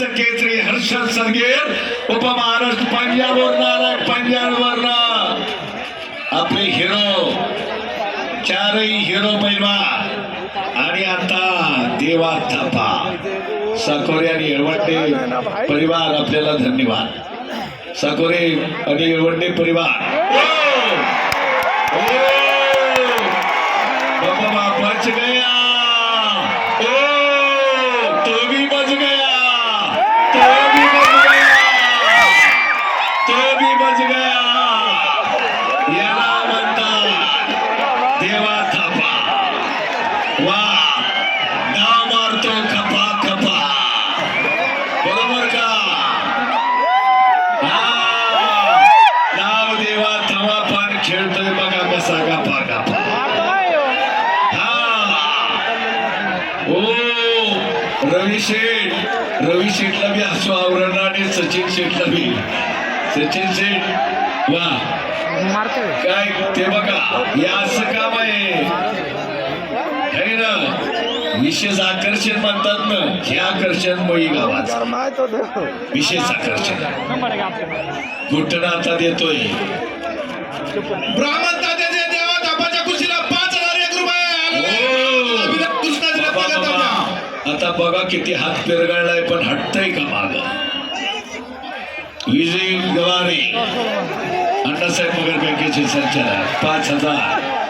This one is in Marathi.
महाराष्ट्र केसरी हर्षद सरगेर उपमहाराष्ट्र पंजाबवरून आलाय पंजाबवरून आपले हिरो चारही हिरो पैलवान आणि आता देवा थापा साकोरे आणि येळवंडे परिवार आपल्याला धन्यवाद साकोरे आणि येळवंडे परिवार बाबा बच गया तो भी बच गया तो भी बच गया तो भी बच गया याला म्हणतात देवा थापा वा नाव मारतो खपा खपा बरोबर का नाव देवा थापा पण खेळतोय बघा कसा गपा गपा रवी शेठला बी हसू आवरण आणि सचिन शेठला बी सचिन शेठ वा काय ते बघा या असं काम आहे ना विशेष आकर्षण म्हणतात ना हे आकर्षण मोई गावात विशेष आकर्षण घुटणा आता देतोय ब्राह्मण तात्याच्या देवा थापाच्या कुशीला 5,001 रुपये आता बघा किती हात पिरगळलाय पण हटतय का माग विजय गवारे अण्णासाहेब नगर बँकेचे संचालक 5,000